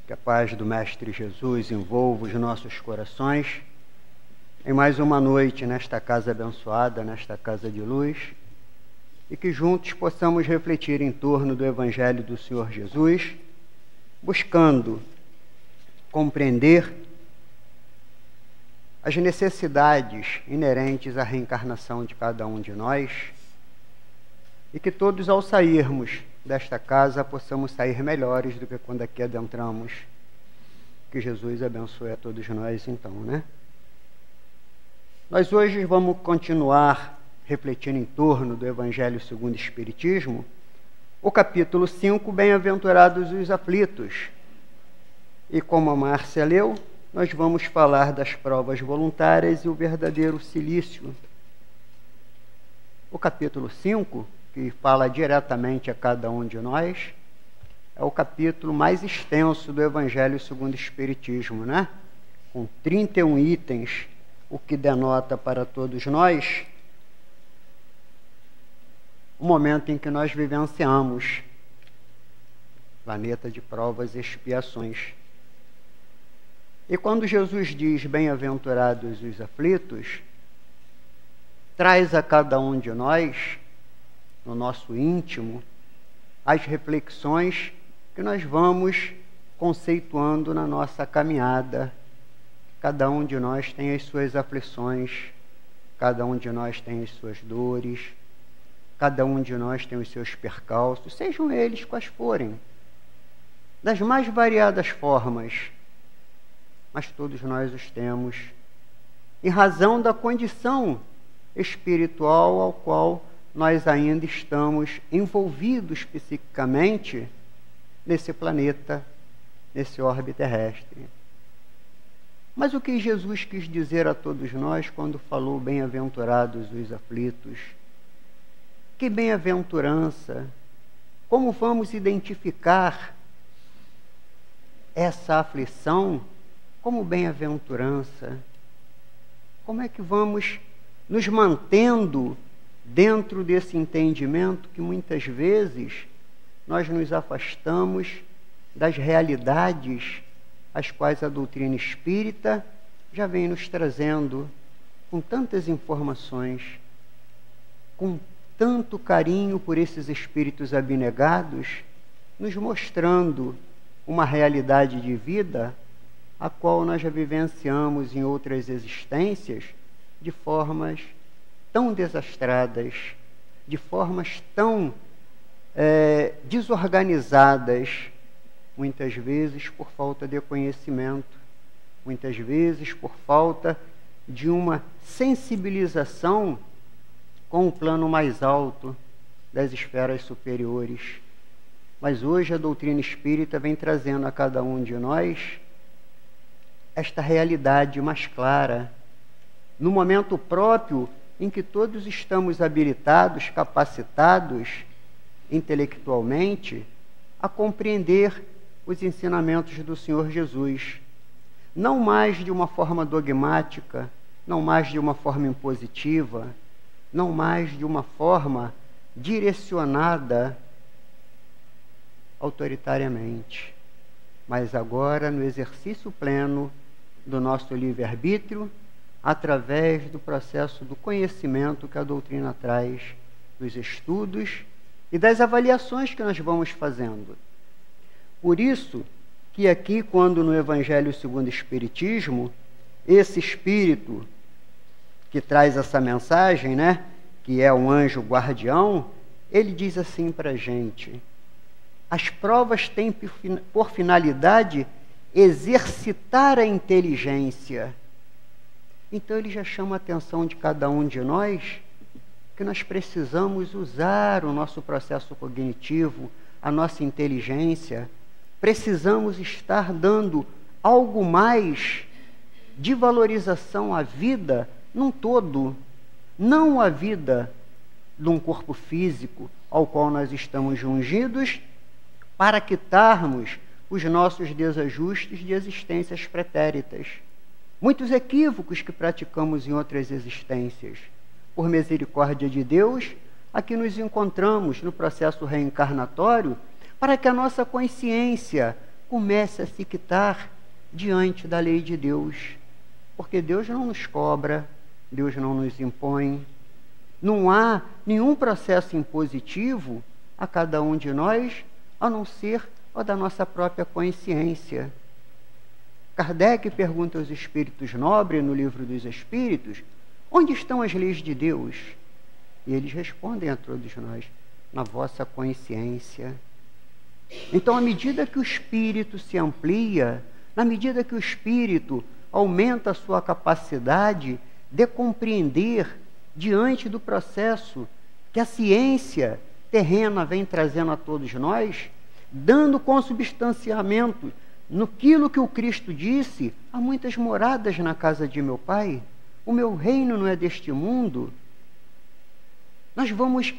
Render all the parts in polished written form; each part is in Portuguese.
Que a paz do Mestre Jesus envolva os nossos corações em mais uma noite nesta casa abençoada, nesta casa de luz, e que juntos possamos refletir em torno do Evangelho do Senhor Jesus, buscando compreender as necessidades inerentes à reencarnação de cada um de nós, e que todos, ao sairmos desta casa, possamos sair melhores do que quando aqui adentramos. Que Jesus abençoe a todos nós, então, né? Nós hoje vamos continuar refletindo em torno do Evangelho segundo o Espiritismo, o capítulo 5, Bem-aventurados os aflitos. E como a Márcia leu, nós vamos falar das provas voluntárias e o verdadeiro cilício. O capítulo 5, que fala diretamente a cada um de nós, é o capítulo mais extenso do Evangelho segundo o Espiritismo, né? Com 31 itens, o que denota para todos nós o momento em que nós vivenciamos, planeta de provas e expiações. E quando Jesus diz bem-aventurados os aflitos, traz a cada um de nós, no nosso íntimo, as reflexões que nós vamos conceituando na nossa caminhada. Cada um de nós tem as suas aflições, cada um de nós tem as suas dores, cada um de nós tem os seus percalços, sejam eles quais forem, das mais variadas formas, mas todos nós os temos, em razão da condição espiritual ao qual nós ainda estamos envolvidos psiquicamente nesse planeta, nesse orbe terrestre. Mas o que Jesus quis dizer a todos nós quando falou bem-aventurados os aflitos? Que bem-aventurança! Como vamos identificar essa aflição como bem-aventurança? Como é que vamos nos mantendo dentro desse entendimento que muitas vezes nós nos afastamos das realidades as quais a doutrina espírita já vem nos trazendo com tantas informações, com tanto carinho por esses espíritos abnegados, nos mostrando uma realidade de vida a qual nós já vivenciamos em outras existências de formas tão desastradas, de formas tão desorganizadas, muitas vezes por falta de conhecimento, muitas vezes por falta de uma sensibilização com o plano mais alto das esferas superiores. Mas hoje a doutrina espírita vem trazendo a cada um de nós esta realidade mais clara, no momento próprio em que todos estamos habilitados, capacitados intelectualmente a compreender os ensinamentos do Senhor Jesus, não mais de uma forma dogmática, não mais de uma forma impositiva, não mais de uma forma direcionada autoritariamente, mas agora no exercício pleno do nosso livre-arbítrio, através do processo do conhecimento que a doutrina traz, dos estudos e das avaliações que nós vamos fazendo. Por isso que aqui, quando no Evangelho segundo o Espiritismo, esse Espírito que traz essa mensagem, né, que é um anjo guardião, ele diz assim para a gente: as provas têm por finalidade exercitar a inteligência. Então ele já chama a atenção de cada um de nós que nós precisamos usar o nosso processo cognitivo, a nossa inteligência, precisamos estar dando algo mais de valorização à vida num todo, não à vida de um corpo físico ao qual nós estamos jungidos para quitarmos os nossos desajustes de existências pretéritas. Muitos equívocos que praticamos em outras existências. Por misericórdia de Deus, aqui nos encontramos no processo reencarnatório para que a nossa consciência comece a se quitar diante da lei de Deus. Porque Deus não nos cobra, Deus não nos impõe. Não há nenhum processo impositivo a cada um de nós, a não ser o da nossa própria consciência. Kardec pergunta aos espíritos nobres, no Livro dos Espíritos, onde estão as leis de Deus? E eles respondem a todos nós, na vossa consciência. Então, à medida que o espírito se amplia, na medida que o espírito aumenta a sua capacidade de compreender diante do processo que a ciência terrena vem trazendo a todos nós, dando consubstanciamento naquilo que o Cristo disse: há muitas moradas na casa de meu Pai, o meu reino não é deste mundo. Nós vamos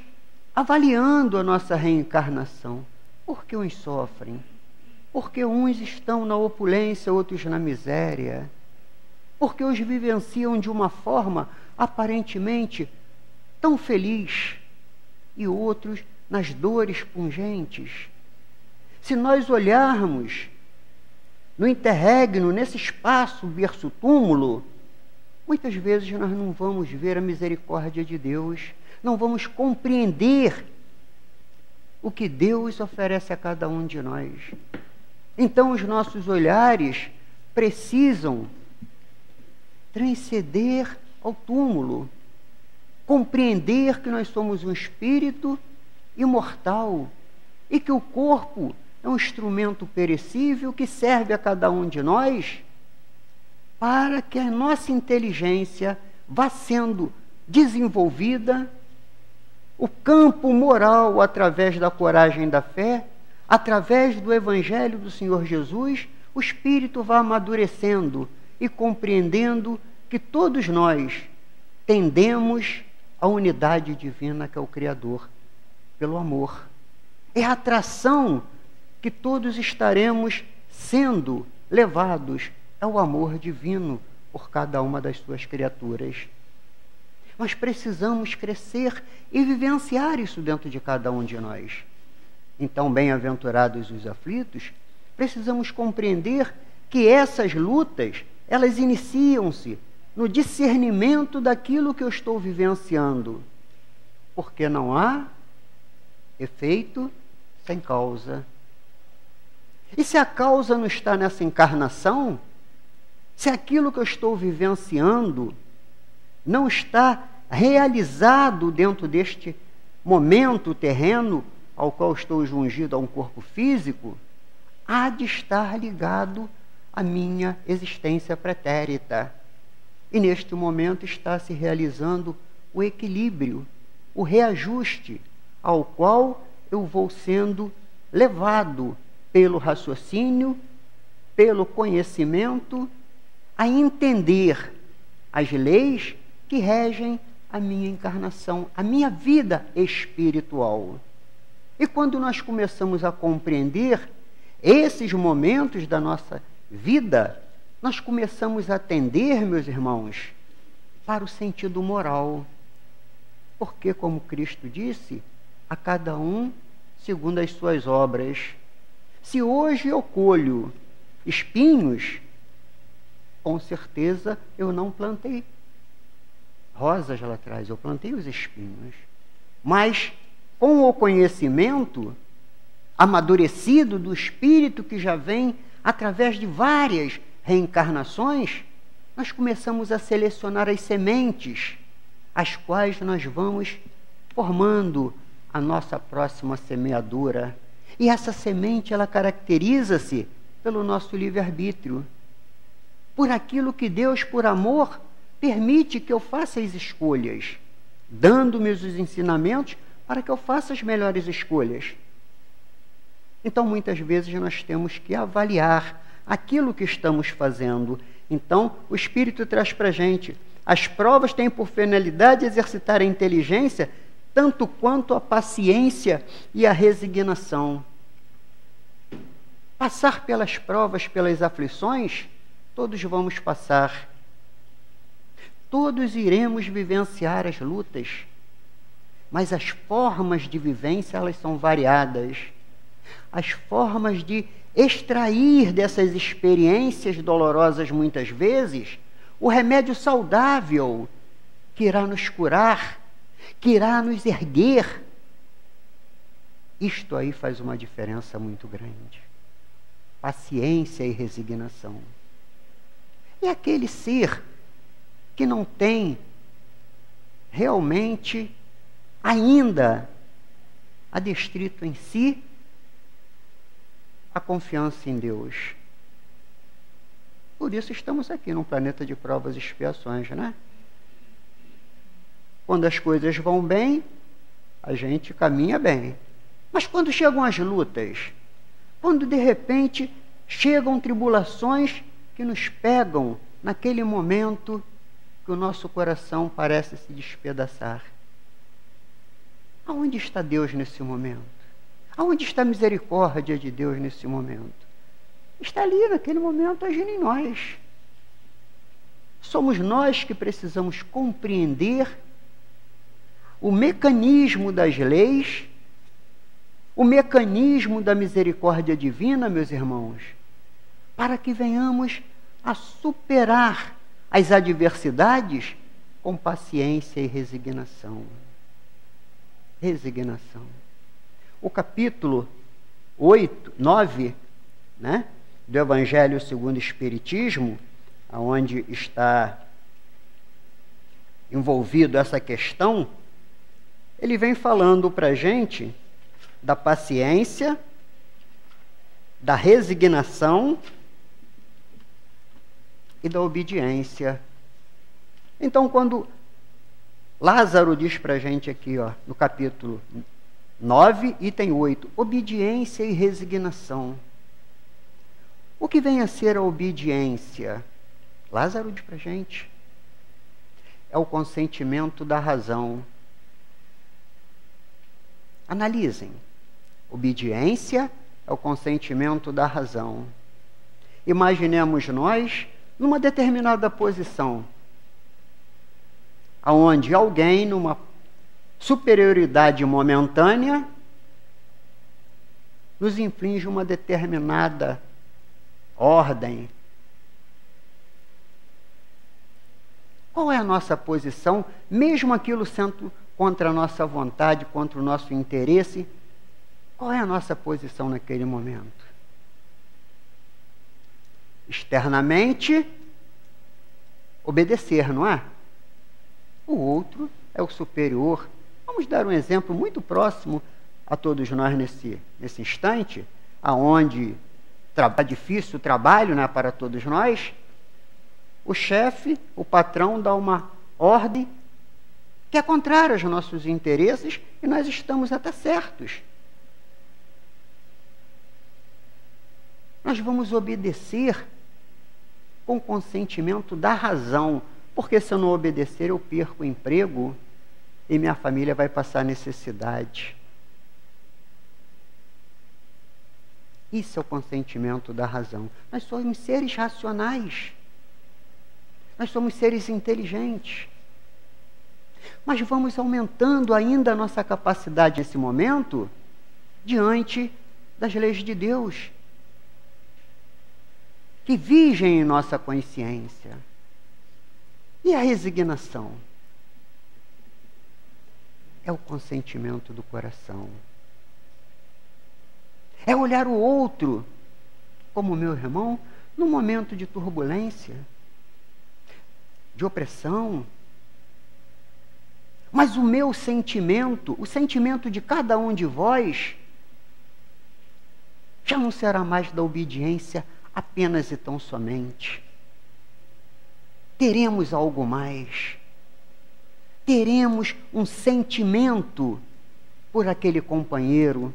avaliando a nossa reencarnação. Por que uns sofrem? Porque uns estão na opulência, outros na miséria. Porque os vivenciam de uma forma aparentemente tão feliz e outros nas dores pungentes. Se nós olharmos no interregno, nesse espaço berço-túmulo, muitas vezes nós não vamos ver a misericórdia de Deus, não vamos compreender o que Deus oferece a cada um de nós. Então, os nossos olhares precisam transcender ao túmulo, compreender que nós somos um espírito imortal e que o corpo é um instrumento perecível que serve a cada um de nós para que a nossa inteligência vá sendo desenvolvida, o campo moral através da coragem da fé, através do Evangelho do Senhor Jesus, o espírito vai amadurecendo e compreendendo que todos nós tendemos à unidade divina que é o Criador, pelo amor. É a atração que todos estaremos sendo levados ao amor divino por cada uma das suas criaturas. Nós precisamos crescer e vivenciar isso dentro de cada um de nós. Então, bem-aventurados os aflitos, precisamos compreender que essas lutas, elas iniciam-se no discernimento daquilo que eu estou vivenciando. Porque não há efeito sem causa. E se a causa não está nessa encarnação, se aquilo que eu estou vivenciando não está realizado dentro deste momento terreno ao qual estou jungido a um corpo físico, há de estar ligado à minha existência pretérita. E neste momento está se realizando o equilíbrio, o reajuste, ao qual eu vou sendo levado pelo raciocínio, pelo conhecimento, a entender as leis que regem a minha encarnação, a minha vida espiritual. E quando nós começamos a compreender esses momentos da nossa vida, nós começamos a atender, meus irmãos, para o sentido moral. Porque, como Cristo disse, a cada um segundo as suas obras. Se hoje eu colho espinhos, com certeza eu não plantei rosas lá atrás, eu plantei os espinhos. Mas, com o conhecimento amadurecido do espírito que já vem através de várias reencarnações, nós começamos a selecionar as sementes, as quais nós vamos formando a nossa próxima semeadura. E essa semente, ela caracteriza-se pelo nosso livre-arbítrio, por aquilo que Deus, por amor, permite que eu faça as escolhas, dando-me os ensinamentos para que eu faça as melhores escolhas. Então, muitas vezes, nós temos que avaliar aquilo que estamos fazendo. Então, o Espírito traz para a gente: as provas têm por finalidade exercitar a inteligência, tanto quanto a paciência e a resignação. Passar pelas provas, pelas aflições, todos vamos passar. Todos iremos vivenciar as lutas, mas as formas de vivência, elas são variadas. as formas de extrair dessas experiências dolorosas, muitas vezes, o remédio saudável que irá nos curar, que irá nos erguer. Isto aí faz uma diferença muito grande. Paciência e resignação. E aquele ser que não tem realmente ainda adestrito em si a confiança em Deus. Por isso estamos aqui num planeta de provas e expiações, né? Quando as coisas vão bem, a gente caminha bem. Mas quando chegam as lutas, quando de repente chegam tribulações que nos pegam naquele momento que o nosso coração parece se despedaçar, aonde está Deus nesse momento? Aonde está a misericórdia de Deus nesse momento? Está ali, naquele momento, agindo em nós. Somos nós que precisamos compreender o mecanismo das leis, o mecanismo da misericórdia divina, meus irmãos, para que venhamos a superar as adversidades com paciência e resignação. Resignação. O capítulo 9, né, do Evangelho segundo o Espiritismo, onde está envolvido essa questão, ele vem falando para a gente da paciência, da resignação e da obediência. Então, quando Lázaro diz para a gente aqui, ó, no capítulo 9, item 8, obediência e resignação. O que vem a ser a obediência? Lázaro diz para a gente. É o consentimento da razão. Analisem. Obediência é o consentimento da razão. Imaginemos nós numa determinada posição, aonde alguém, numa superioridade momentânea, nos inflige uma determinada ordem. Qual é a nossa posição, mesmo aquilo sendo contra a nossa vontade, contra o nosso interesse? Qual é a nossa posição naquele momento? Externamente, obedecer, não é? O outro é o superior. Vamos dar um exemplo muito próximo a todos nós nesse instante, aonde é difícil o trabalho, né, para todos nós. O chefe, o patrão, dá uma ordem que é contrária aos nossos interesses e nós estamos até certos. Nós vamos obedecer com o consentimento da razão, porque se eu não obedecer, eu perco o emprego e minha família vai passar necessidade. Isso é o consentimento da razão. Nós somos seres racionais. Nós somos seres inteligentes. Mas vamos aumentando ainda a nossa capacidade nesse momento diante das leis de Deus, que vigem em nossa consciência. E a resignação? É o consentimento do coração. É olhar o outro como meu irmão num momento de turbulência, de opressão. Mas o meu sentimento, o sentimento de cada um de vós, já não será mais da obediência apenas e tão somente. Teremos algo mais. Teremos um sentimento por aquele companheiro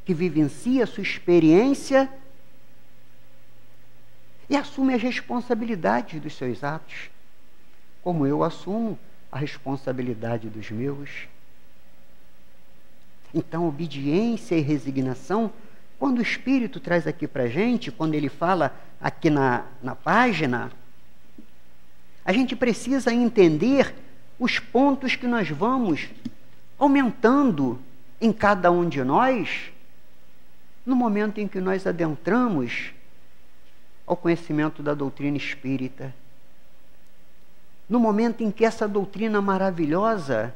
que vivencia a sua experiência e assume as responsabilidades dos seus atos, como eu assumo a responsabilidade dos meus. Então, obediência e resignação, quando o Espírito traz aqui para a gente, quando ele fala aqui na página, a gente precisa entender os pontos que nós vamos aumentando em cada um de nós no momento em que nós adentramos ao conhecimento da doutrina espírita, no momento em que essa doutrina maravilhosa,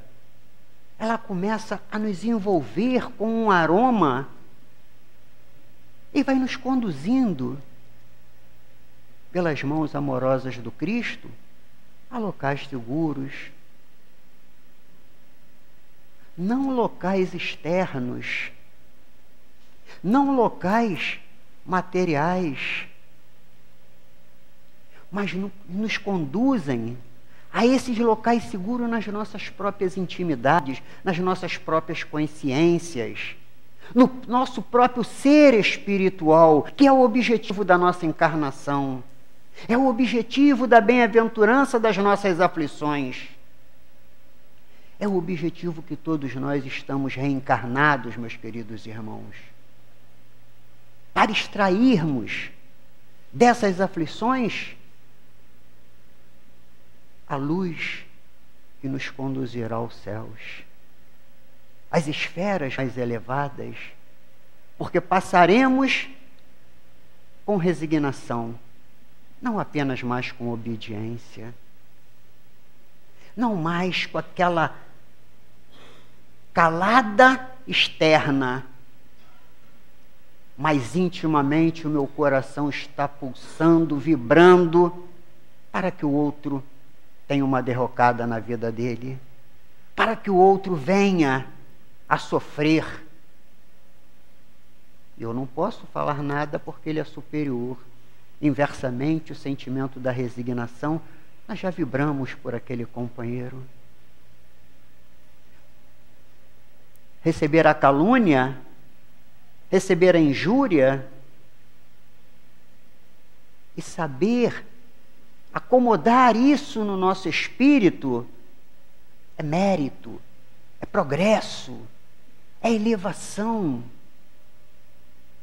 ela começa a nos envolver com um aroma e vai nos conduzindo pelas mãos amorosas do Cristo a locais seguros, não locais externos, não locais materiais, mas nos conduzem a esses locais seguros nas nossas próprias intimidades, nas nossas próprias consciências, no nosso próprio ser espiritual, que é o objetivo da nossa encarnação, é o objetivo da bem-aventurança das nossas aflições. É o objetivo que todos nós estamos reencarnados, meus queridos irmãos, para extrairmos dessas aflições a luz que nos conduzirá aos céus, às esferas mais elevadas, porque passaremos com resignação, não apenas mais com obediência, não mais com aquela calada externa, mas intimamente o meu coração está pulsando, vibrando, para que o outro tenha uma derrocada na vida dele, para que o outro venha a sofrer. Eu não posso falar nada porque ele é superior. Inversamente, o sentimento da resignação, nós já vibramos por aquele companheiro. Receber a calúnia, receber a injúria e saber acomodar isso no nosso espírito é mérito, é progresso, é elevação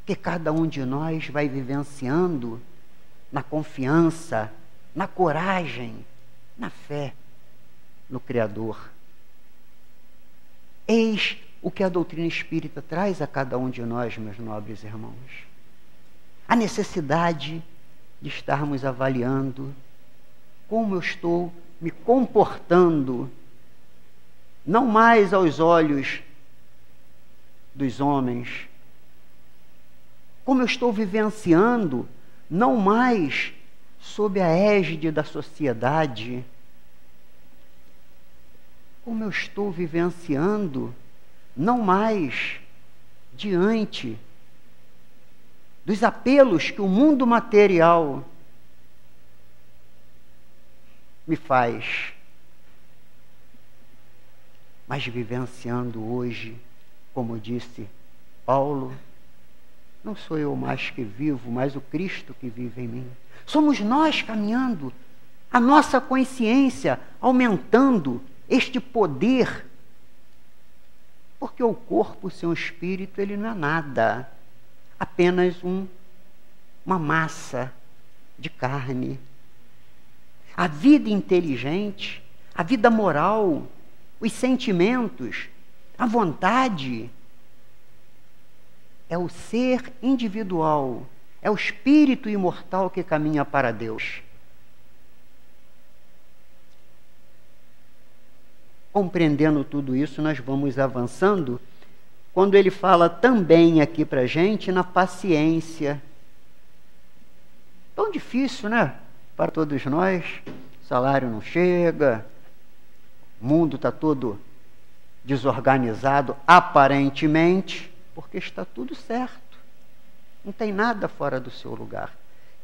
que cada um de nós vai vivenciando na confiança, na coragem, na fé no Criador. Eis o que a doutrina espírita traz a cada um de nós, meus nobres irmãos. A necessidade de estarmos avaliando como eu estou me comportando, não mais aos olhos dos homens, como eu estou vivenciando, não mais sob a égide da sociedade, como eu estou vivenciando, não mais diante dos apelos que o mundo material me faz, mas vivenciando hoje, como disse Paulo, não sou eu mais que vivo, mas o Cristo que vive em mim. Somos nós caminhando, a nossa consciência aumentando este poder, porque o corpo sem o espírito, ele não é nada, apenas uma massa de carne. A vida inteligente, a vida moral, os sentimentos, a vontade, é o ser individual, é o espírito imortal que caminha para Deus. Compreendendo tudo isso, nós vamos avançando, quando ele fala também aqui para a gente na paciência. Tão difícil, né? Para todos nós, o salário não chega, o mundo está todo desorganizado, aparentemente, porque está tudo certo. Não tem nada fora do seu lugar.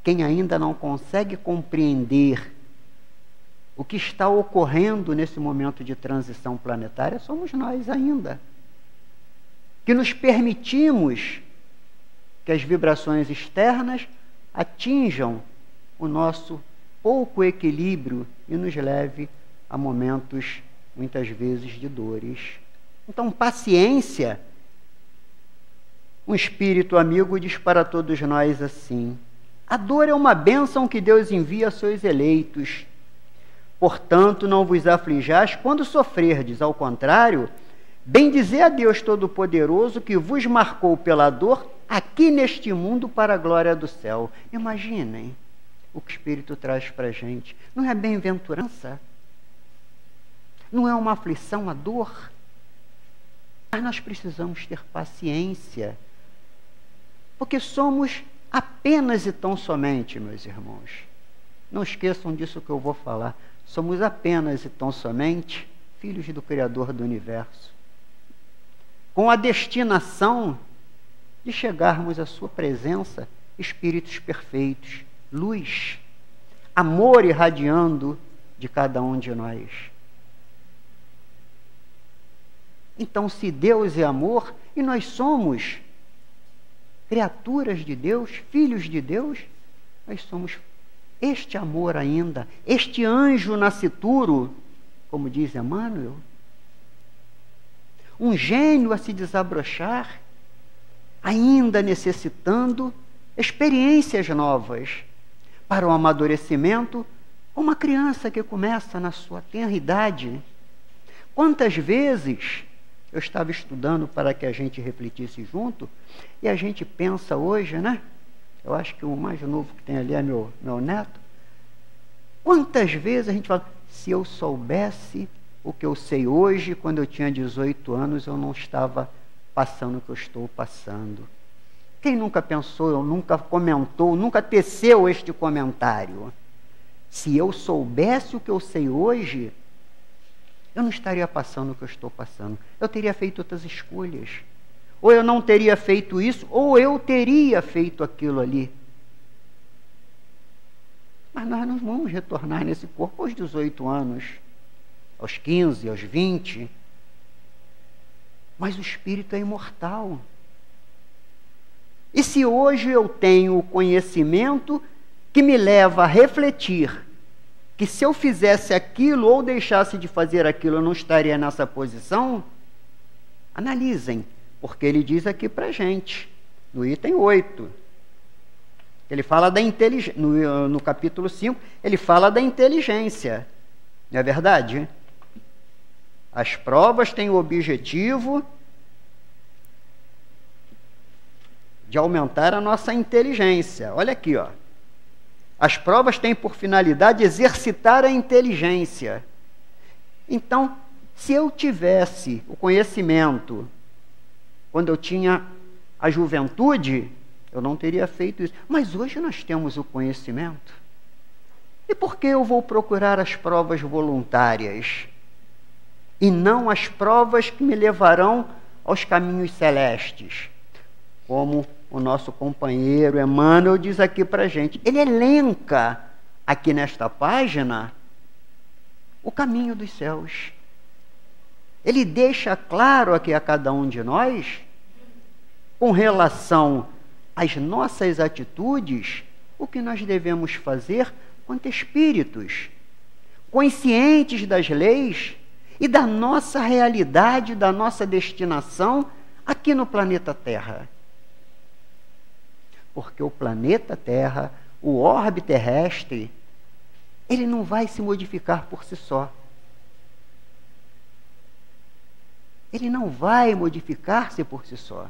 Quem ainda não consegue compreender o que está ocorrendo nesse momento de transição planetária somos nós ainda, que nos permitimos que as vibrações externas atinjam o nosso pouco equilíbrio e nos leve a momentos, muitas vezes, de dores. Então, paciência. Um espírito amigo diz para todos nós assim: a dor é uma bênção que Deus envia a seus eleitos. Portanto, não vos aflijais quando sofrerdes, ao contrário, bendizer a Deus Todo-Poderoso que vos marcou pela dor aqui neste mundo para a glória do céu. Imaginem o que o Espírito traz para a gente. Não é bem-aventurança? Não é uma aflição, a dor? Mas nós precisamos ter paciência, porque somos apenas e tão somente, meus irmãos, não esqueçam disso que eu vou falar, somos apenas e tão somente filhos do Criador do Universo, com a destinação de chegarmos à sua presença, espíritos perfeitos, luz, amor irradiando de cada um de nós. Então, se Deus é amor e nós somos criaturas de Deus, filhos de Deus, nós somos este amor ainda, este anjo nascituro, como diz Emmanuel, um gênio a se desabrochar, ainda necessitando experiências novas para o amadurecimento, como uma criança que começa na sua tenra idade. Quantas vezes eu estava estudando para que a gente refletisse junto, e a gente pensa hoje, né? Eu acho que o mais novo que tem ali é meu neto. Quantas vezes a gente fala, se eu soubesse o que eu sei hoje, quando eu tinha 18 anos, eu não estava passando o que eu estou passando. Quem nunca pensou, ou nunca comentou, nunca teceu este comentário? Se eu soubesse o que eu sei hoje, eu não estaria passando o que eu estou passando. Eu teria feito outras escolhas. Ou eu não teria feito isso, ou eu teria feito aquilo ali. Mas nós não vamos retornar nesse corpo aos 18 anos, aos 15, aos 20. Mas o espírito é imortal. E se hoje eu tenho o conhecimento que me leva a refletir que se eu fizesse aquilo ou deixasse de fazer aquilo, eu não estaria nessa posição, analisem, porque ele diz aqui para a gente, no item 8, ele fala da inteligência, no capítulo 5, ele fala da inteligência, não é verdade? As provas têm o objetivo de aumentar a nossa inteligência. Olha aqui, ó. As provas têm por finalidade exercitar a inteligência. Então, se eu tivesse o conhecimento quando eu tinha a juventude, eu não teria feito isso. Mas hoje nós temos o conhecimento. E por que eu vou procurar as provas voluntárias e não as provas que me levarão aos caminhos celestes? Como o nosso companheiro Emmanuel diz aqui para a gente. Ele elenca aqui nesta página o caminho dos céus. Ele deixa claro aqui a cada um de nós, com relação às nossas atitudes, o que nós devemos fazer quanto espíritos, conscientes das leis e da nossa realidade, da nossa destinação aqui no planeta Terra. Porque o planeta Terra, o orbe terrestre, ele não vai se modificar por si só. Ele não vai modificar-se por si só.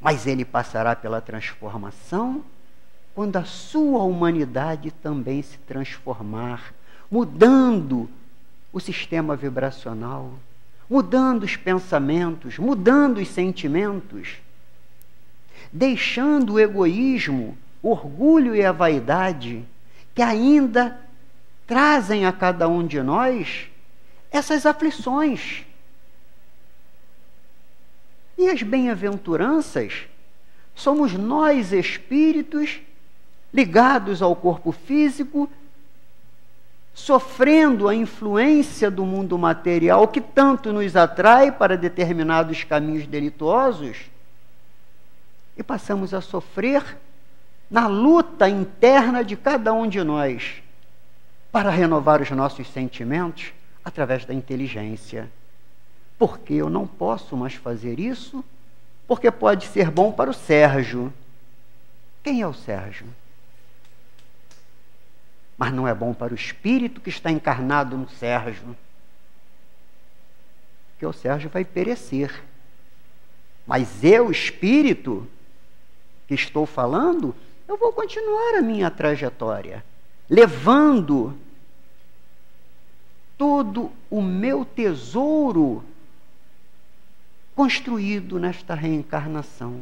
Mas ele passará pela transformação quando a sua humanidade também se transformar, mudando o sistema vibracional, mudando os pensamentos, mudando os sentimentos, deixando o egoísmo, o orgulho e a vaidade que ainda trazem a cada um de nós essas aflições. E as bem-aventuranças somos nós, espíritos, ligados ao corpo físico, sofrendo a influência do mundo material que tanto nos atrai para determinados caminhos delituosos, e passamos a sofrer na luta interna de cada um de nós para renovar os nossos sentimentos através da inteligência. Porque eu não posso mais fazer isso, porque pode ser bom para o Sérgio. Quem é o Sérgio? Mas não é bom para o espírito que está encarnado no Sérgio. Porque o Sérgio vai perecer. Mas eu, espírito, que estou falando, eu vou continuar a minha trajetória, levando todo o meu tesouro construído nesta reencarnação.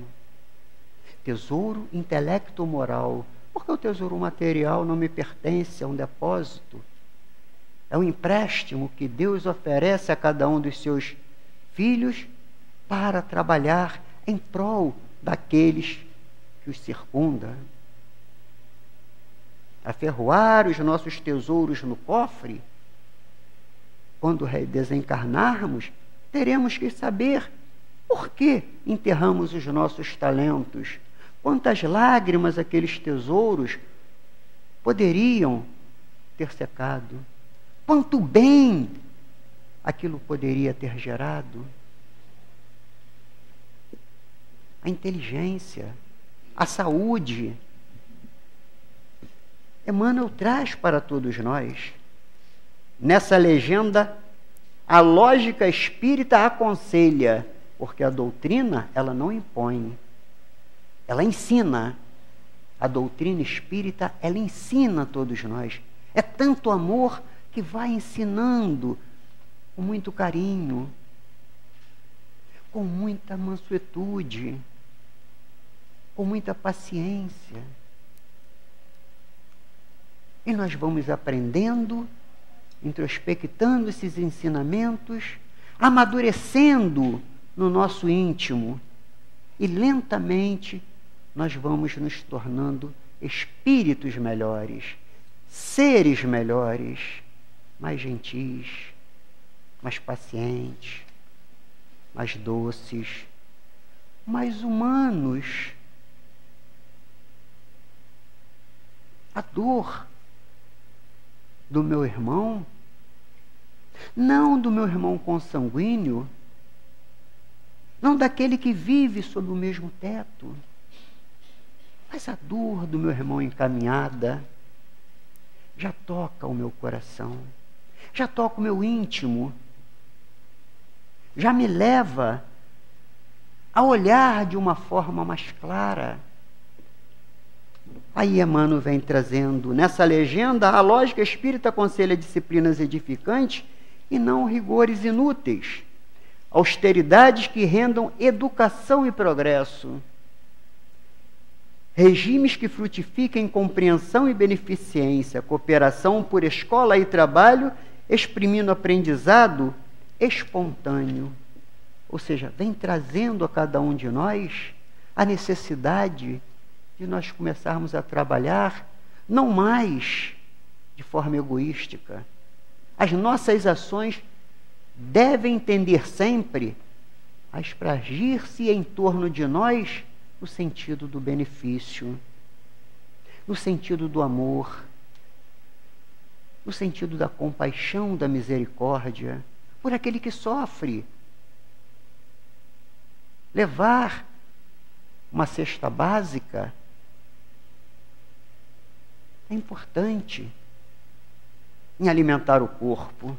Tesouro intelecto-moral, porque o tesouro material não me pertence, é um depósito. É um empréstimo que Deus oferece a cada um dos seus filhos para trabalhar em prol daqueles que os circundam. Aferroar os nossos tesouros no cofre, quando desencarnarmos, teremos que saber por que enterramos os nossos talentos, quantas lágrimas aqueles tesouros poderiam ter secado, quanto bem aquilo poderia ter gerado. A inteligência, a saúde. Emmanuel traz para todos nós. Nessa legenda, a lógica espírita aconselha, porque a doutrina, ela não impõe, ela ensina. A doutrina espírita, ela ensina a todos nós. É tanto amor que vai ensinando com muito carinho, com muita mansuetude, com muita paciência. E nós vamos aprendendo, introspectando esses ensinamentos, amadurecendo no nosso íntimo, e lentamente nós vamos nos tornando espíritos melhores, seres melhores, mais gentis, mais pacientes, mais doces, mais humanos. A dor do meu irmão, não do meu irmão consanguíneo, não daquele que vive sob o mesmo teto, mas a dor do meu irmão encaminhada já toca o meu coração, já toca o meu íntimo, já me leva a olhar de uma forma mais clara. Aí Emmanuel vem trazendo, nessa legenda, a lógica espírita aconselha disciplinas edificantes e não rigores inúteis, austeridades que rendam educação e progresso, regimes que frutifiquem compreensão e beneficência, cooperação por escola e trabalho, exprimindo aprendizado espontâneo. Ou seja, vem trazendo a cada um de nós a necessidade de nós começarmos a trabalhar não mais de forma egoística. As nossas ações devem tender sempre a espragir-se em torno de nós no sentido do benefício, no sentido do amor, no sentido da compaixão, da misericórdia por aquele que sofre. Levar uma cesta básica é importante em alimentar o corpo.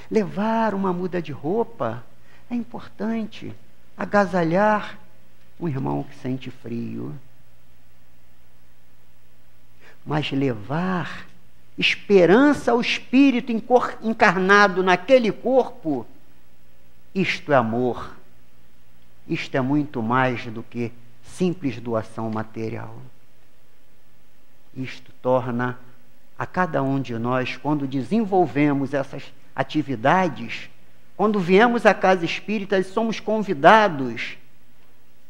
Levar uma muda de roupa é importante. Agasalhar um irmão que sente frio. Mas levar esperança ao espírito encarnado naquele corpo, isto é amor. Isto é muito mais do que simples doação material. Isto torna a cada um de nós, quando desenvolvemos essas atividades, quando viemos à casa espírita e somos convidados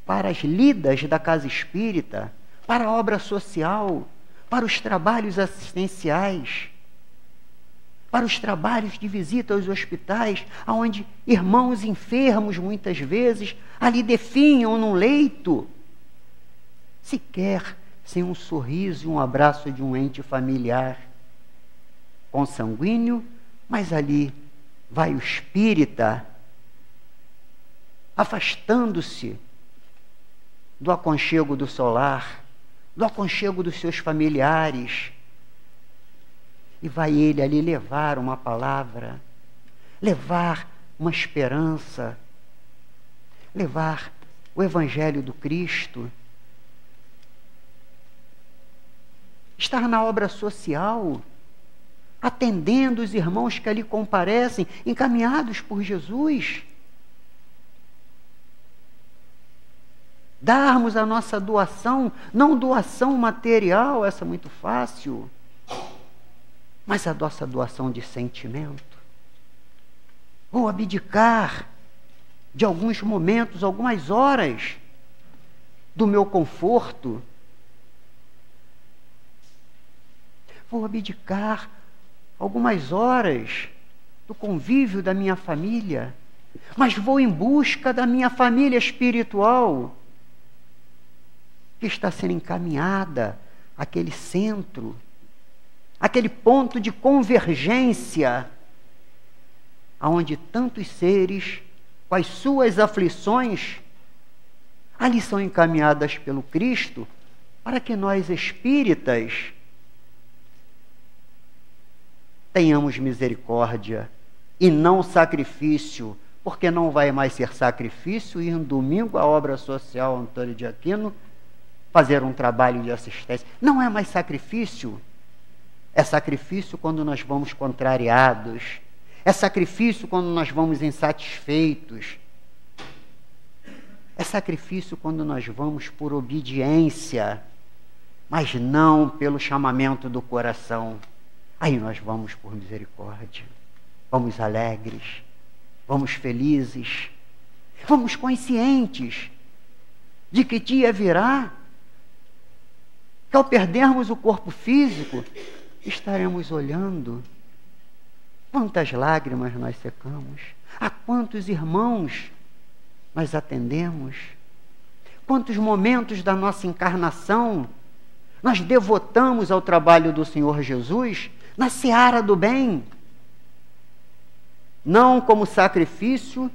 para as lidas da casa espírita, para a obra social, para os trabalhos assistenciais, para os trabalhos de visita aos hospitais, onde irmãos enfermos, muitas vezes, ali definham num leito, sequer sem um sorriso e um abraço de um ente familiar consanguíneo, mas ali vai o espírita afastando-se do aconchego do seu lar, do aconchego dos seus familiares, e vai ele ali levar uma palavra, levar uma esperança, levar o Evangelho do Cristo, estar na obra social, atendendo os irmãos que ali comparecem, encaminhados por Jesus. Darmos a nossa doação, não doação material, essa é muito fácil, mas a nossa doação de sentimento. Ou abdicar de alguns momentos, algumas horas do meu conforto. Vou abdicar algumas horas do convívio da minha família, mas vou em busca da minha família espiritual, que está sendo encaminhada àquele centro, aquele ponto de convergência, aonde tantos seres, com as suas aflições, ali são encaminhadas pelo Cristo, para que nós espíritas tenhamos misericórdia e não sacrifício, porque não vai mais ser sacrifício ir no domingo à obra social Antônio de Aquino fazer um trabalho de assistência. Não é mais sacrifício. É sacrifício quando nós vamos contrariados. É sacrifício quando nós vamos insatisfeitos. É sacrifício quando nós vamos por obediência, mas não pelo chamamento do coração. Aí nós vamos por misericórdia. Vamos alegres, vamos felizes, vamos conscientes de que dia virá, que ao perdermos o corpo físico, estaremos olhando quantas lágrimas nós secamos, a quantos irmãos nós atendemos, quantos momentos da nossa encarnação nós devotamos ao trabalho do Senhor Jesus na seara do bem, não como sacrifício,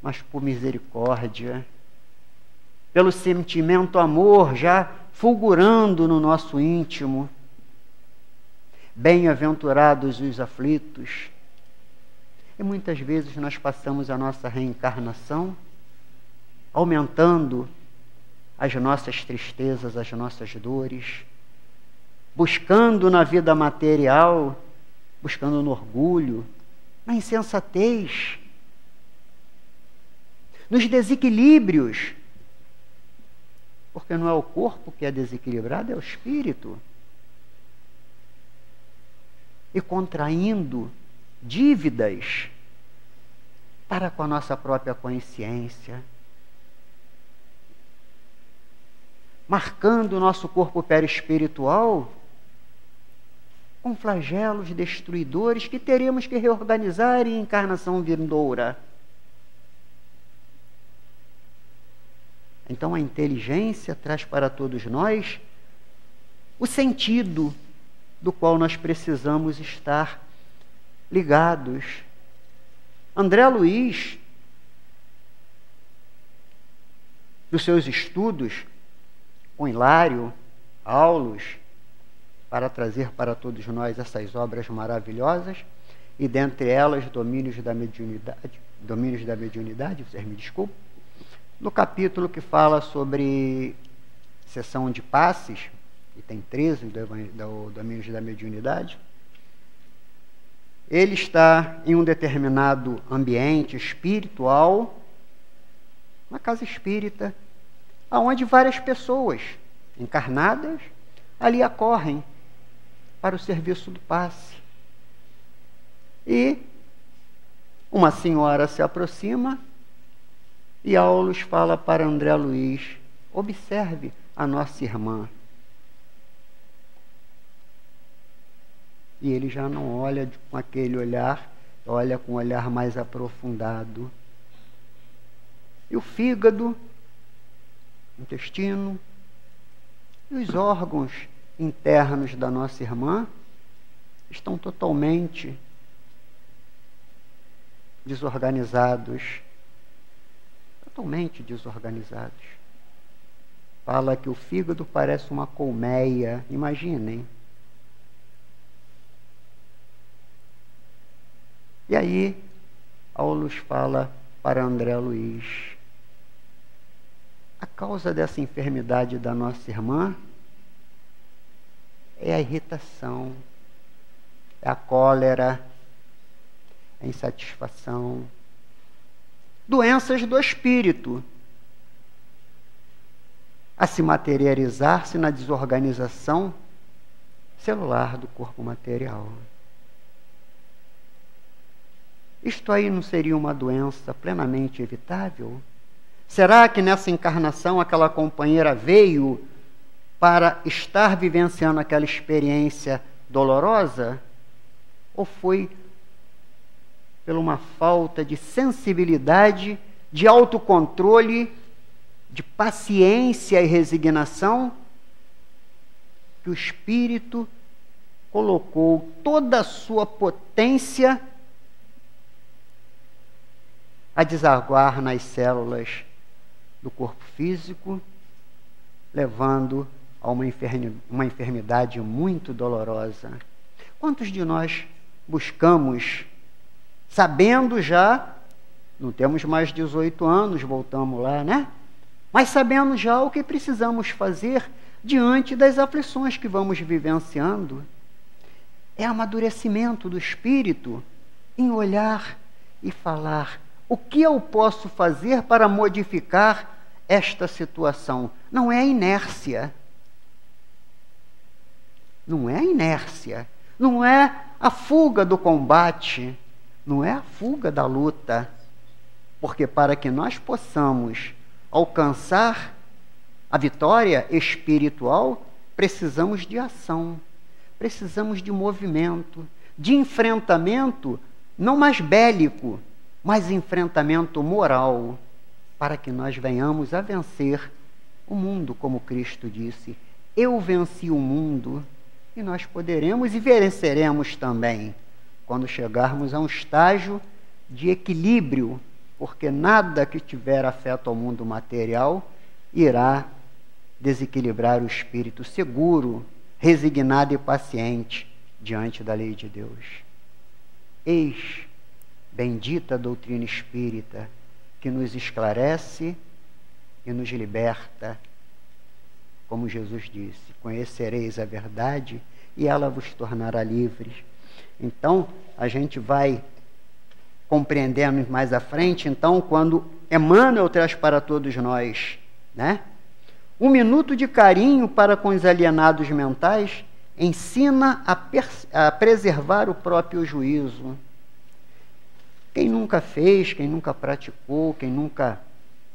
mas por misericórdia, pelo sentimento amor já fulgurando no nosso íntimo. Bem-aventurados os aflitos. E muitas vezes nós passamos a nossa reencarnação aumentando as nossas tristezas, as nossas dores, buscando na vida material, buscando no orgulho, na insensatez, nos desequilíbrios, porque não é o corpo que é desequilibrado, é o espírito. E contraindo dívidas para com a nossa própria consciência, marcando o nosso corpo perispiritual com flagelos destruidores que teremos que reorganizar em encarnação vindoura. Então a inteligência traz para todos nós o sentido do qual nós precisamos estar ligados. André Luiz, dos seus estudos com Hilário, Aulus, para trazer para todos nós essas obras maravilhosas, e dentre elas Domínios da Mediunidade, vocês me desculpem, no capítulo que fala sobre sessão de passes, que tem 13 do Domínios da Mediunidade, ele está em um determinado ambiente espiritual, uma casa espírita, onde várias pessoas encarnadas ali acorrem para o serviço do passe. E uma senhora se aproxima e Aulus fala para André Luiz: observe a nossa irmã. E ele já não olha com aquele olhar, olha com um olhar mais aprofundado. E o fígado, o intestino e os órgãos internos da nossa irmã estão totalmente desorganizados. Totalmente desorganizados. Fala que o fígado parece uma colmeia, imaginem. E aí, Aulus fala para André Luiz. A causa dessa enfermidade da nossa irmã é a irritação, é a cólera, é a insatisfação, doenças do espírito, a se materializar-se na desorganização celular do corpo material. Isto aí não seria uma doença plenamente evitável? Será que nessa encarnação aquela companheira veio para estar vivenciando aquela experiência dolorosa? Ou foi por uma falta de sensibilidade, de autocontrole, de paciência e resignação, que o Espírito colocou toda a sua potência a desaguar nas células do corpo físico, levando a uma enfermidade muito dolorosa? Quantos de nós buscamos, sabendo já, não temos mais 18 anos, voltamos lá, né? Mas sabendo já o que precisamos fazer diante das aflições que vamos vivenciando? É amadurecimento do espírito em olhar e falar: o que eu posso fazer para modificar esta situação? Não é a inércia. Não é a inércia. Não é a fuga do combate. Não é a fuga da luta. Porque para que nós possamos alcançar a vitória espiritual, precisamos de ação. Precisamos de movimento, de enfrentamento, não mais bélico, mas enfrentamento moral, para que nós venhamos a vencer o mundo, como Cristo disse: eu venci o mundo. E nós poderemos e venceremos também, quando chegarmos a um estágio de equilíbrio, porque nada que tiver afeto ao mundo material irá desequilibrar o espírito seguro, resignado e paciente diante da lei de Deus. Eis bendita doutrina espírita, que nos esclarece e nos liberta. Como Jesus disse: conhecereis a verdade e ela vos tornará livres. Então, a gente vai compreendendo mais à frente, então, quando Emmanuel traz para todos nós, né? 1 minuto de carinho para com os alienados mentais ensina a preservar o próprio juízo. Quem nunca fez, quem nunca praticou, quem nunca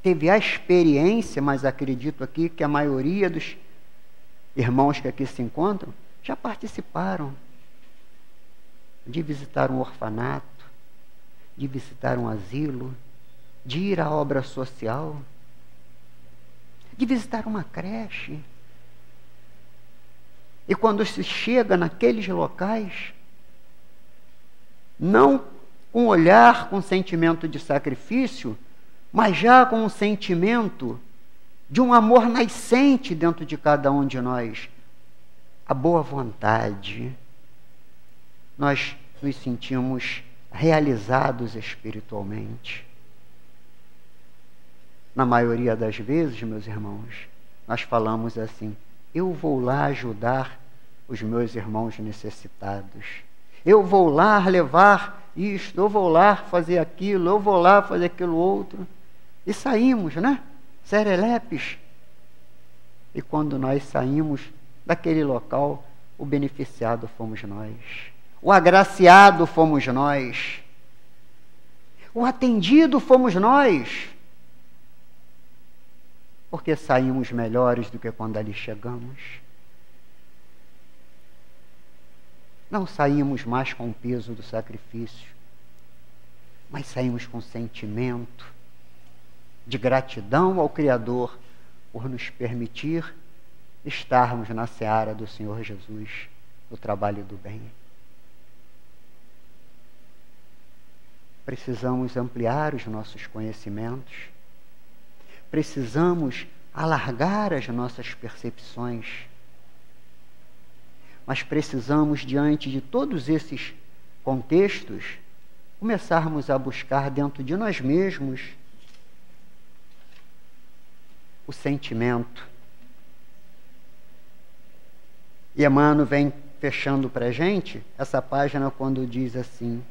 teve a experiência, mas acredito aqui que a maioria dos irmãos que aqui se encontram já participaram de visitar um orfanato, de visitar um asilo, de ir à obra social, de visitar uma creche. E quando se chega naqueles locais, não com olhar, com sentimento de sacrifício, mas já com um sentimento de um amor nascente dentro de cada um de nós, a boa vontade, nós nos sentimos realizados espiritualmente. Na maioria das vezes, meus irmãos, nós falamos assim: eu vou lá ajudar os meus irmãos necessitados, eu vou lá levar isto, eu vou lá fazer aquilo, eu vou lá fazer aquilo outro. E saímos, né? Serelepes. E quando nós saímos daquele local, o beneficiado fomos nós, o agraciado fomos nós, o atendido fomos nós, porque saímos melhores do que quando ali chegamos. Não saímos mais com o peso do sacrifício, mas saímos com sentimento de gratidão ao Criador por nos permitir estarmos na seara do Senhor Jesus, no trabalho do bem. Precisamos ampliar os nossos conhecimentos, precisamos alargar as nossas percepções, mas precisamos, diante de todos esses contextos, começarmos a buscar dentro de nós mesmos o sentimento. E Emmanuel vem fechando para a gente essa página quando diz assim: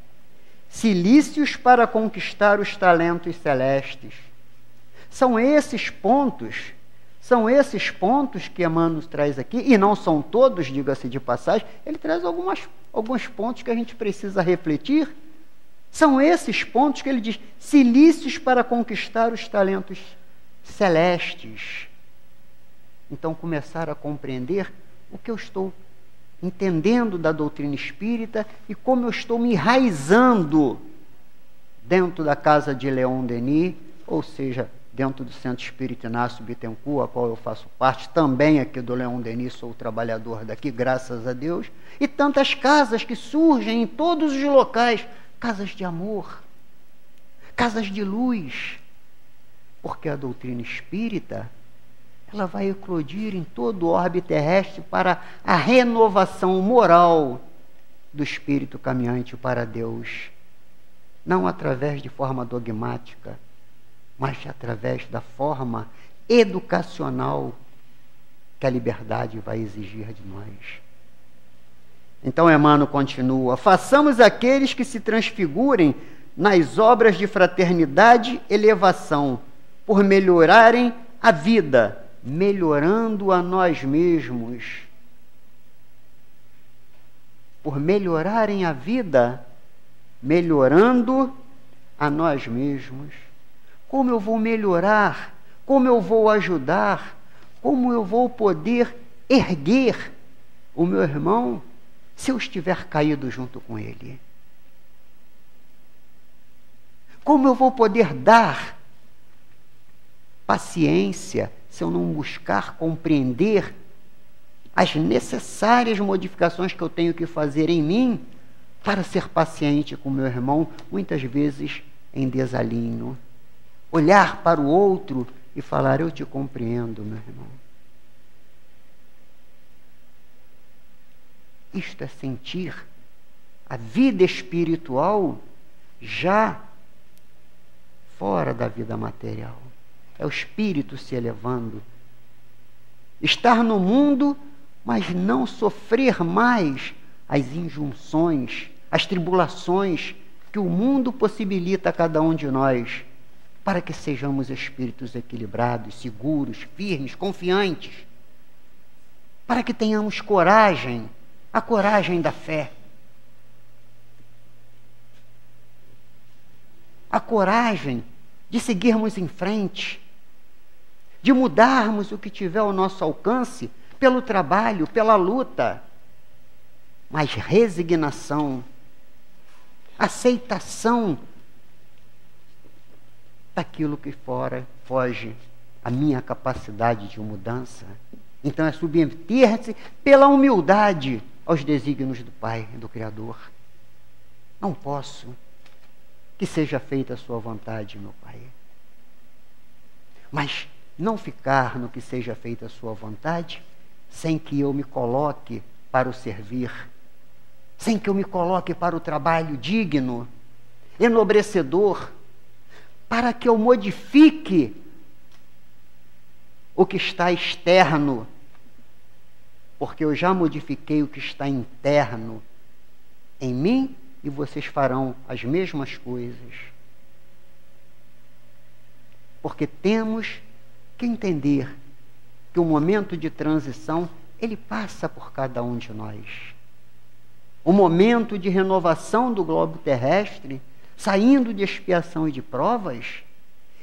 cilícios para conquistar os talentos celestes. São esses pontos que Emmanuel traz aqui, e não são todos, diga-se de passagem, ele traz alguns pontos que a gente precisa refletir. São esses pontos que ele diz, cilícios para conquistar os talentos celestes. Então, começar a compreender o que eu estou entendendo da doutrina espírita e como eu estou me enraizando dentro da casa de Leon Denis, ou seja, dentro do Centro Espírita Inácio Bittencourt, a qual eu faço parte, também aqui do Leon Denis, sou o trabalhador daqui, graças a Deus, e tantas casas que surgem em todos os locais, casas de amor, casas de luz, porque a doutrina espírita, ela vai eclodir em todo o orbe terrestre para a renovação moral do espírito caminhante para Deus, não através de forma dogmática, mas através da forma educacional que a liberdade vai exigir de nós. Então Emmanuel continua: façamos aqueles que se transfigurem nas obras de fraternidade e elevação, por melhorarem a vida, melhorando a nós mesmos. Por melhorarem a vida, melhorando a nós mesmos. Como eu vou melhorar? Como eu vou ajudar? Como eu vou poder erguer o meu irmão se eu estiver caído junto com ele? Como eu vou poder dar paciência se eu não buscar compreender as necessárias modificações que eu tenho que fazer em mim para ser paciente com meu irmão, muitas vezes em desalinho? Olhar para o outro e falar: eu te compreendo, meu irmão. Isto é sentir a vida espiritual já fora da vida material. É o espírito se elevando. Estar no mundo, mas não sofrer mais as injunções, as tribulações que o mundo possibilita a cada um de nós, para que sejamos espíritos equilibrados, seguros, firmes, confiantes, para que tenhamos coragem, a coragem da fé, a coragem de seguirmos em frente, de mudarmos o que tiver ao nosso alcance, pelo trabalho, pela luta, mas resignação, aceitação daquilo que foge à minha capacidade de mudança. Então é submeter-se pela humildade aos desígnios do Pai, do Criador. Não posso. Que seja feita a sua vontade, meu Pai. Mas não ficar no que seja feita a sua vontade sem que eu me coloque para o servir, sem que eu me coloque para o trabalho digno, enobrecedor, para que eu modifique o que está externo, porque eu já modifiquei o que está interno em mim, e vocês farão as mesmas coisas. Porque temos que entender que o momento de transição, ele passa por cada um de nós. O momento de renovação do globo terrestre, saindo de expiação e de provas,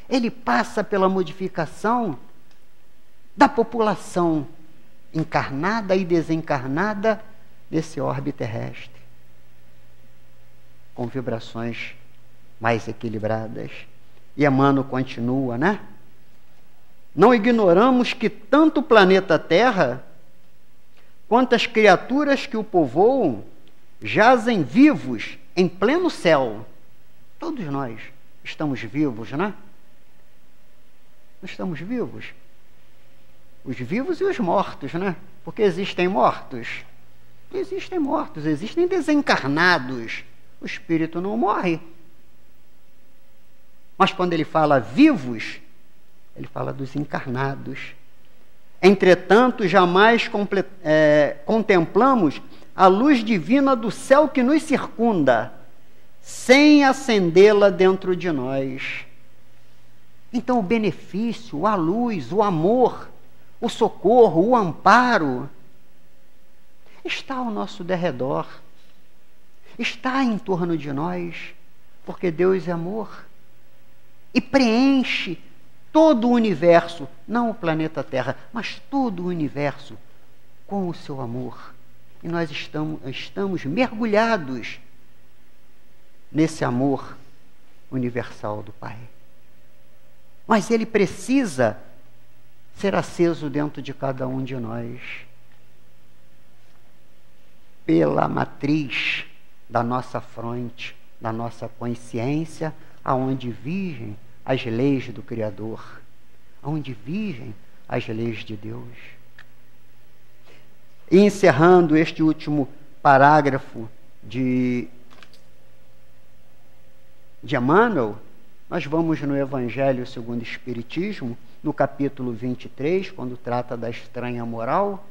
ele passa pela modificação da população encarnada e desencarnada nesse orbe terrestre, com vibrações mais equilibradas. E Emmanuel continua, né? Não ignoramos que tanto o planeta Terra, quanto as criaturas que o povoam, jazem vivos em pleno céu. Todos nós estamos vivos, né? Nós estamos vivos. Os vivos e os mortos, né? Porque existem mortos. Existem mortos, existem desencarnados. o espírito não morre. Mas quando ele fala vivos, ele fala dos encarnados. Entretanto, jamais contemplamos a luz divina do céu que nos circunda, sem acendê-la dentro de nós. Então, o benefício, a luz, o amor, o socorro, o amparo, está ao nosso derredor, está em torno de nós, porque Deus é amor e preenche todo o universo, não o planeta Terra, mas todo o universo com o seu amor. E nós estamos mergulhados nesse amor universal do Pai. Mas ele precisa ser aceso dentro de cada um de nós pela matriz da nossa fronte, da nossa consciência, aonde vigem as leis do Criador, aonde vigem as leis de Deus. E encerrando este último parágrafo de Emmanuel, nós vamos no Evangelho segundo o Espiritismo, no capítulo 23, quando trata da estranha moral,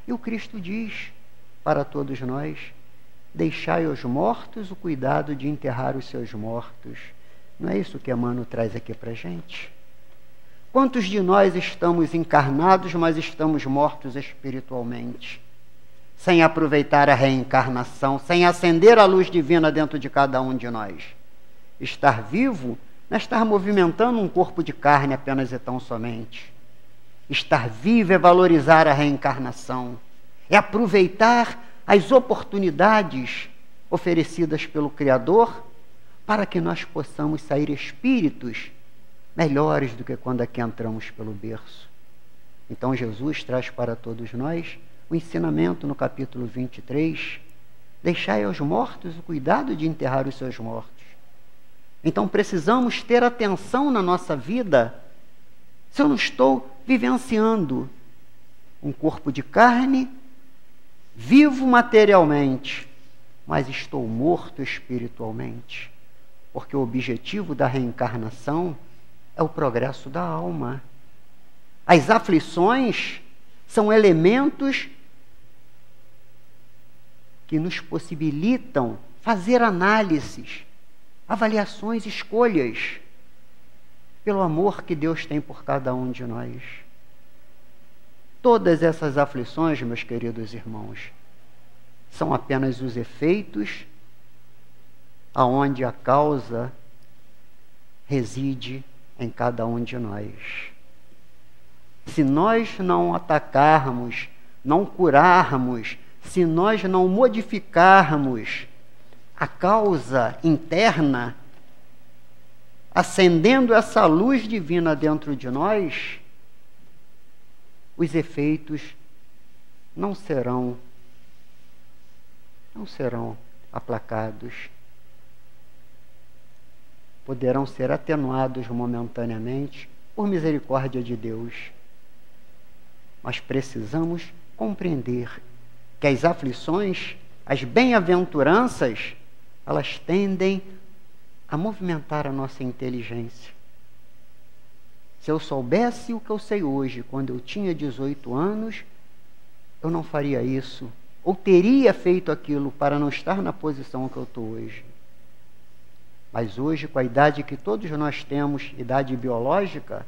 e o Cristo diz para todos nós: deixai aos mortos o cuidado de enterrar os seus mortos. Não é isso que Emmanuel traz aqui para a gente? Quantos de nós estamos encarnados, mas estamos mortos espiritualmente? Sem aproveitar a reencarnação, sem acender a luz divina dentro de cada um de nós. Estar vivo não é estar movimentando um corpo de carne apenas e tão somente. Estar vivo é valorizar a reencarnação, é aproveitar as oportunidades oferecidas pelo Criador para que nós possamos sair espíritos melhores do que quando aqui entramos pelo berço. Então Jesus traz para todos nós o ensinamento no capítulo 23, deixai aos mortos o cuidado de enterrar os seus mortos. Então precisamos ter atenção na nossa vida se eu não estou vivenciando um corpo de carne, vivo materialmente, mas estou morto espiritualmente. Porque o objetivo da reencarnação é o progresso da alma. As aflições são elementos que nos possibilitam fazer análises, avaliações, escolhas, pelo amor que Deus tem por cada um de nós. Todas essas aflições, meus queridos irmãos, são apenas os efeitos aonde a causa reside em cada um de nós. Se nós não atacarmos, não curarmos, se nós não modificarmos a causa interna, acendendo essa luz divina dentro de nós, os efeitos não serão aplacados. Poderão ser atenuados momentaneamente por misericórdia de Deus. Mas precisamos compreender que as aflições, as bem-aventuranças, elas tendem a movimentar a nossa inteligência. Se eu soubesse o que eu sei hoje, quando eu tinha 18 anos, eu não faria isso, ou teria feito aquilo para não estar na posição que eu estou hoje. Mas hoje, com a idade que todos nós temos, idade biológica,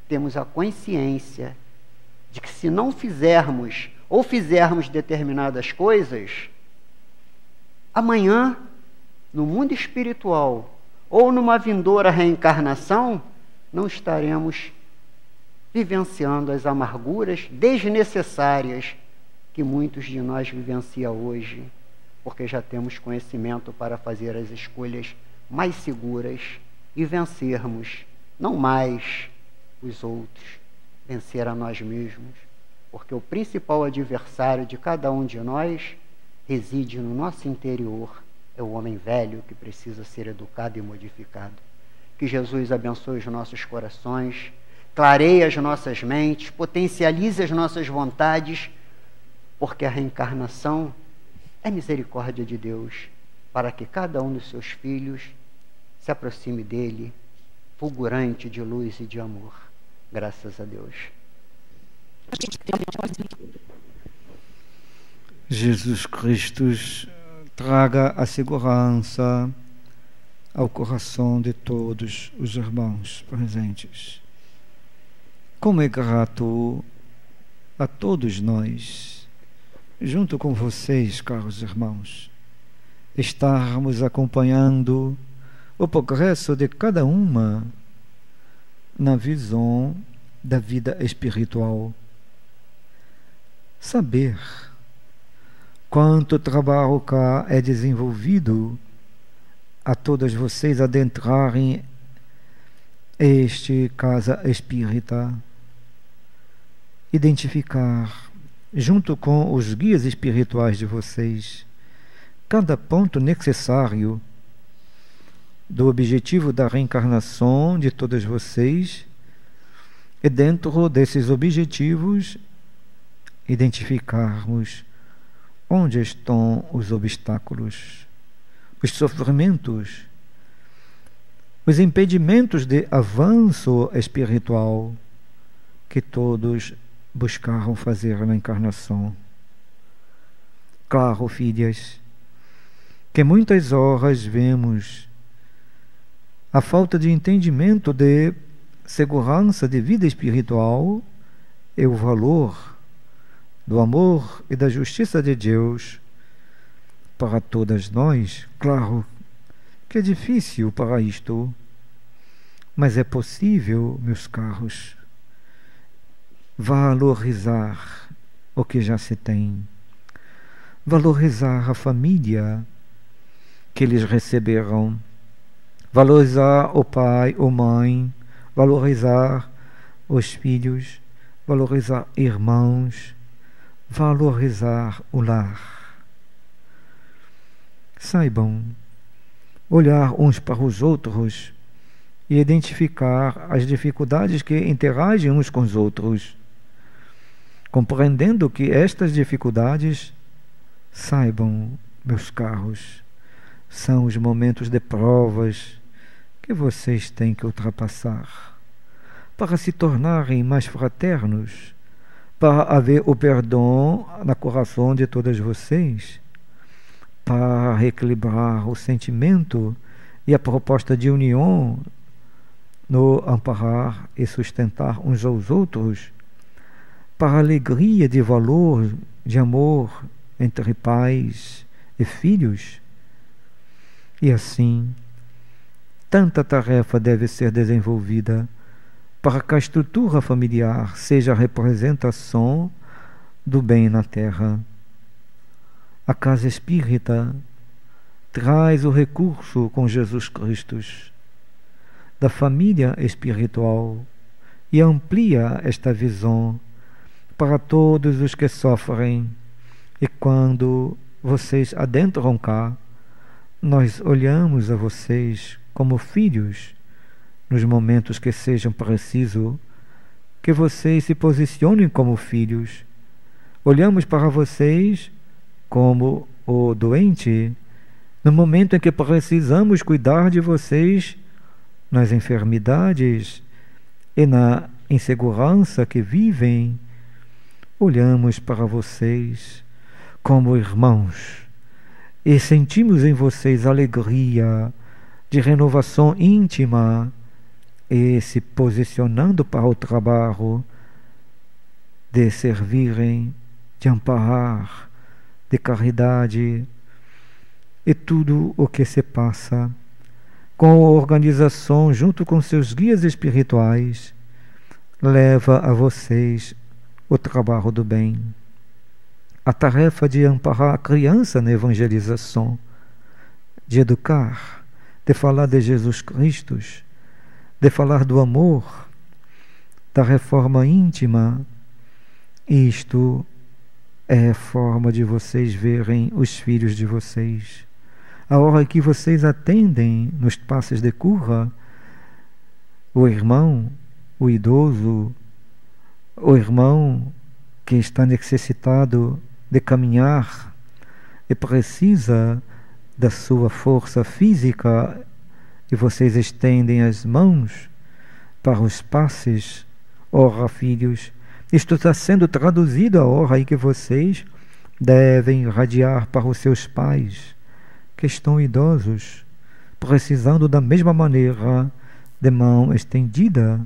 temos a consciência de que se não fizermos ou fizermos determinadas coisas, amanhã, no mundo espiritual ou numa vindoura reencarnação, não estaremos vivenciando as amarguras desnecessárias que muitos de nós vivenciam hoje, porque já temos conhecimento para fazer as escolhas mais seguras e vencermos, não mais os outros, vencer a nós mesmos, porque o principal adversário de cada um de nós reside no nosso interior, é o homem velho que precisa ser educado e modificado. Que Jesus abençoe os nossos corações, clareie as nossas mentes, potencialize as nossas vontades, porque a reencarnação é misericórdia de Deus. para que cada um dos seus filhos se aproxime dele, fulgurante de luz e de amor. Graças a Deus. Jesus Cristo traga a segurança ao coração de todos os irmãos presentes. Como é grato a todos nós, junto com vocês, caros irmãos, estarmos acompanhando o progresso de cada uma na visão da vida espiritual. Saber quanto trabalho cá é desenvolvido a todas vocês adentrarem este casa espírita, identificar, junto com os guias espirituais de vocês, cada ponto necessário do objetivo da reencarnação de todos vocês, e dentro desses objetivos identificarmos onde estão os obstáculos, os sofrimentos, os impedimentos de avanço espiritual que todos buscaram fazer na encarnação. Claro, filhas, que muitas horas vemos a falta de entendimento de segurança de vida espiritual e o valor do amor e da justiça de Deus para todas nós. Claro que é difícil para isto, mas é possível, meus caros, valorizar o que já se tem, valorizar a família que eles receberam, valorizar o pai, a mãe, valorizar os filhos, valorizar irmãos, valorizar o lar. Saibam olhar uns para os outros e identificar as dificuldades que interagem uns com os outros, compreendendo que estas dificuldades, saibam, meus caros, são os momentos de provas que vocês têm que ultrapassar para se tornarem mais fraternos, para haver o perdão no coração de todas vocês, para reequilibrar o sentimento e a proposta de união no amparar e sustentar uns aos outros, para a alegria de valor, de amor entre pais e filhos. E assim, tanta tarefa deve ser desenvolvida para que a estrutura familiar seja a representação do bem na Terra. A casa espírita traz o recurso com Jesus Cristo da família espiritual e amplia esta visão para todos os que sofrem. E quando vocês adentram cá, nós olhamos a vocês como filhos. Nos momentos que sejam preciso que vocês se posicionem como filhos, olhamos para vocês como o doente, no momento em que precisamos cuidar de vocês nas enfermidades e na insegurança que vivem, olhamos para vocês como irmãos e sentimos em vocês alegria de renovação íntima e se posicionando para o trabalho de servirem, de amparar, de caridade e tudo o que se passa com a organização junto com seus guias espirituais leva a vocês o trabalho do bem, a tarefa de amparar a criança na evangelização, de educar, de falar de Jesus Cristo, de falar do amor, da reforma íntima. Isto é a forma de vocês verem os filhos de vocês. A hora que vocês atendem nos passos de cura, o irmão, o idoso, o irmão que está necessitado de caminhar e precisa da sua força física e vocês estendem as mãos para os passes. Ora, filhos, isto está sendo traduzido a hora em que vocês devem irradiar para os seus pais, que estão idosos, precisando da mesma maneira de mão estendida,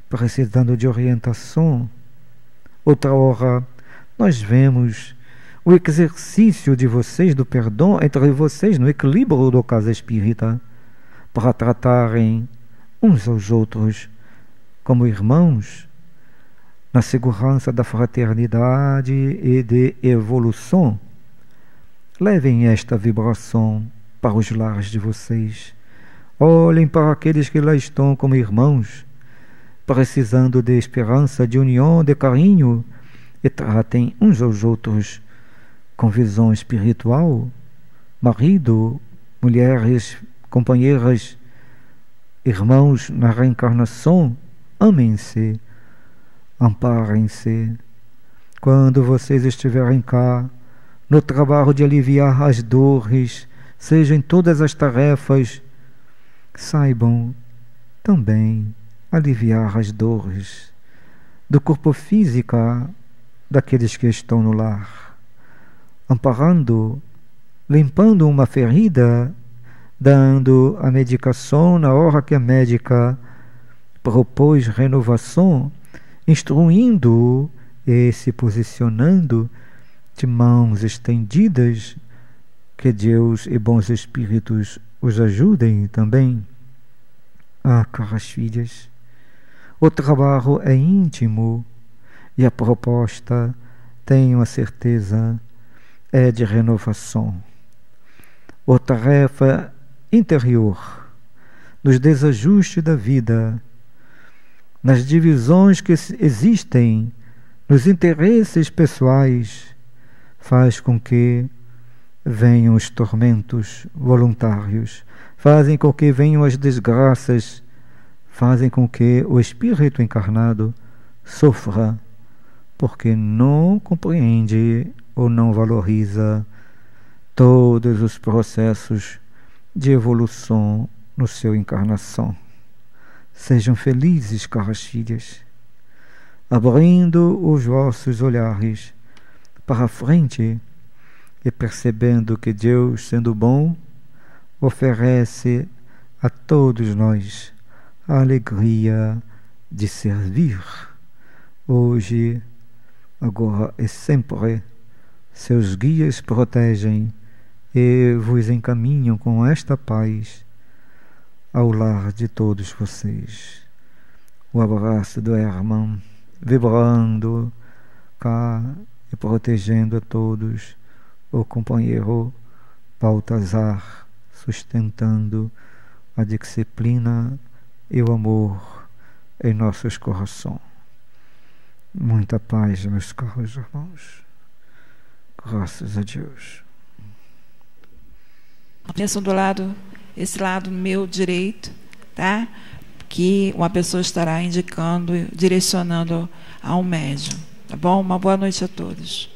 precisando de orientação. Outra hora, nós vemos o exercício de vocês do perdão entre vocês no equilíbrio da casa espírita, para tratarem uns aos outros como irmãos, na segurança da fraternidade e de evolução. Levem esta vibração para os lares de vocês. Olhem para aqueles que lá estão como irmãos, precisando de esperança, de união, de carinho, e tratem uns aos outros com visão espiritual. Marido, mulheres, companheiras, irmãos na reencarnação, amem-se, amparem-se. Quando vocês estiverem cá, no trabalho de aliviar as dores, seja em todas as tarefas, saibam também aliviar as dores do corpo físico daqueles que estão no lar, amparando, limpando uma ferida, dando a medicação na hora que a médica propôs renovação, instruindo e se posicionando de mãos estendidas. Que Deus e bons espíritos os ajudem também. Caras filhas, o trabalho é íntimo e a proposta, tenho a certeza, é de renovação. A tarefa interior, nos desajustes da vida, nas divisões que existem, nos interesses pessoais, faz com que venham os tormentos voluntários, fazem com que venham as desgraças, fazem com que o espírito encarnado sofra, porque não compreende ou não valoriza todos os processos de evolução no seu encarnação. Sejam felizes, caras filhas, abrindo os vossos olhares para a frente e percebendo que Deus, sendo bom, oferece a todos nós a alegria de servir. Hoje, agora e sempre, seus guias protegem e vos encaminham com esta paz ao lar de todos vocês. O abraço do Herman, vibrando cá e protegendo a todos, o companheiro Baltazar, sustentando a disciplina e o amor em nossos corações. Muita paz, meus caros irmãos. Graças a Deus. Atenção do lado, esse lado meu direito, tá? Que uma pessoa estará indicando, direcionando ao médium. Tá bom? Uma boa noite a todos.